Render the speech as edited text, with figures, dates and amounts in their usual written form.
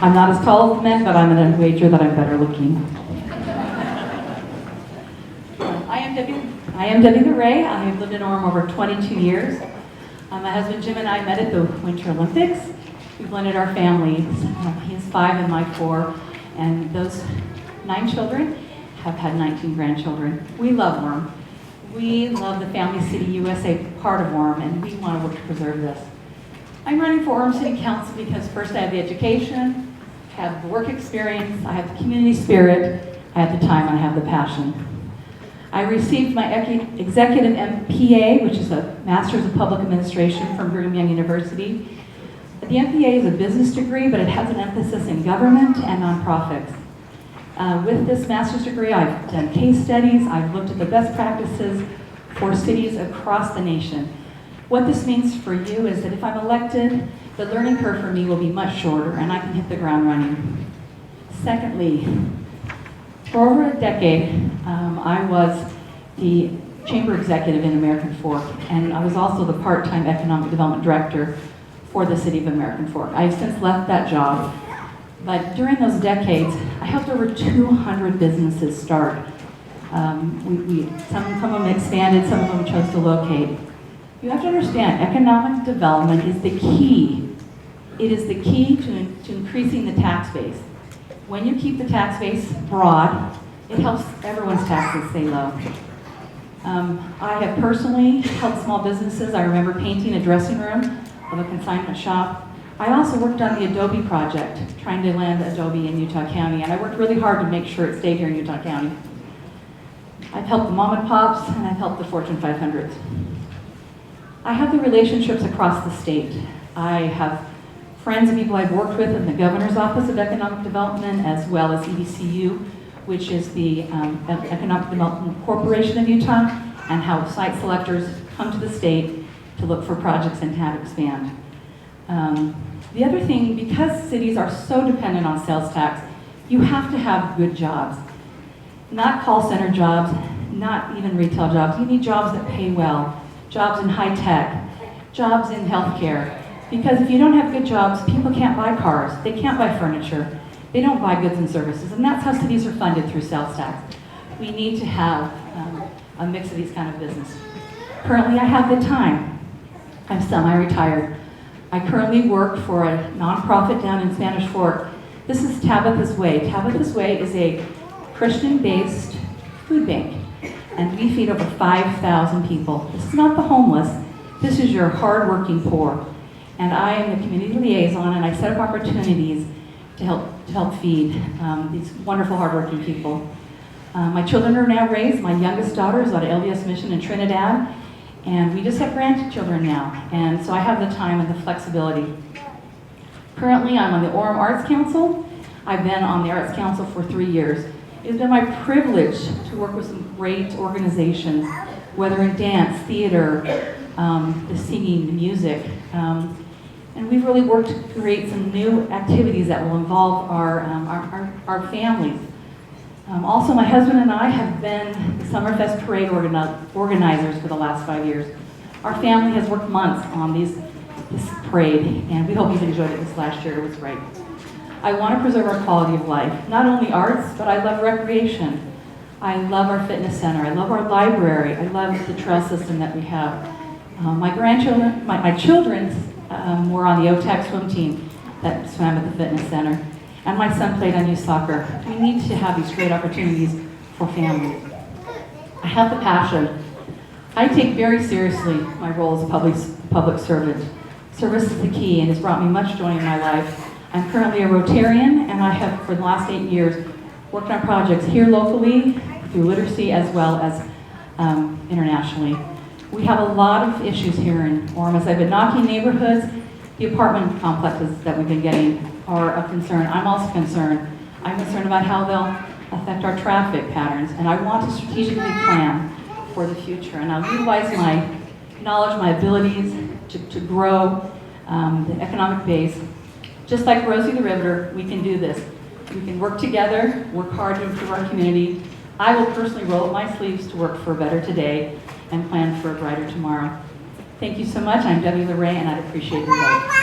I'm not as tall as the men, but I'm going to wager that I'm better looking. I am Debby Lauret. I have lived in Orem over 22 years. My husband Jim and I met at the Winter Olympics. We blended our families. He has 5 and my 4. And those 9 children have had 19 grandchildren. We love Orem. We love the Family City USA part of Orem, and we want to work to preserve this. I'm running for Orem City Council because first I have the education, I have the work experience, I have the community spirit, I have the time, and I have the passion. I received my executive MPA, which is a Master's of Public Administration from Brigham Young University. The MPA is a business degree, but it has an emphasis in government and nonprofits. With this master's degree, I've done case studies, I've looked at the best practices for cities across the nation. What this means for you is that if I'm elected, the learning curve for me will be much shorter and I can hit the ground running. Secondly, for over a decade, I was the chamber executive in American Fork, and I was also the part-time economic development director for the city of American Fork. I've since left that job. But during those decades, I helped over 200 businesses start. Some of them expanded, some of them chose to locate. You have to understand, economic development is the key. It is the key to increasing the tax base. When you keep the tax base broad, it helps everyone's taxes stay low. I have personally helped small businesses. I remember painting a dressing room of a consignment shop. I also worked on the Adobe project, trying to land Adobe in Utah County, and I worked really hard to make sure it stayed here in Utah County. I've helped the mom and pops, and I've helped the Fortune 500s. I have the relationships across the state. I have friends and people I've worked with in the Governor's Office of Economic Development, as well as EDCU, which is the Economic Development Corporation of Utah, and how site selectors come to the state to look for projects and how to expand. The other thing, because cities are so dependent on sales tax, you have to have good jobs. Not call center jobs, not even retail jobs. You need jobs that pay well, jobs in high tech, jobs in healthcare. Because if you don't have good jobs, people can't buy cars, they can't buy furniture, they don't buy goods and services, and that's how cities are funded through sales tax. We need to have a mix of these kind of business. Currently, I have the time. I'm semi-retired. I currently work for a nonprofit down in Spanish Fork. This is Tabitha's Way. Tabitha's Way is a Christian-based food bank, and we feed over 5,000 people. This is not the homeless. This is your hard-working poor. And I am the community liaison, and I set up opportunities to help feed these wonderful, hard-working people. My children are now raised. My youngest daughter is at LDS Mission in Trinidad, and we just have grandchildren now, and so I have the time and the flexibility. Currently, I'm on the Orem Arts Council. I've been on the Arts Council for 3 years. It's been my privilege to work with some great organizations, whether in dance, theater, the singing, the music, and we've really worked to create some new activities that will involve our families. Also, my husband and I have been the Summerfest Parade organizers for the last 5 years. Our family has worked months on this parade, and we hope you've enjoyed it this last year. It was great. I want to preserve our quality of life, not only arts, but I love recreation. I love our fitness center. I love our library. I love the trail system that we have. My grandchildren, my children were on the OTAC swim team that swam at the fitness center. And my son played on youth soccer. We need to have these great opportunities for families. I have the passion. I take very seriously my role as a public servant. Service is the key and has brought me much joy in my life. I'm currently a Rotarian, and I have, for the last 8 years, worked on projects here locally through literacy as well as internationally. We have a lot of issues here in Orem. As I've been knocking neighborhoods, the apartment complexes that we've been getting are a concern. I'm also concerned. I'm concerned about how they'll affect our traffic patterns, and I want to strategically plan for the future. And I'll utilize my knowledge, my abilities to grow the economic base. Just like Rosie the Riveter, we can do this. We can work together, work hard to improve our community. I will personally roll up my sleeves to work for a better today and plan for a brighter tomorrow. Thank you so much. I'm Debby Lauret, and I'd appreciate your vote.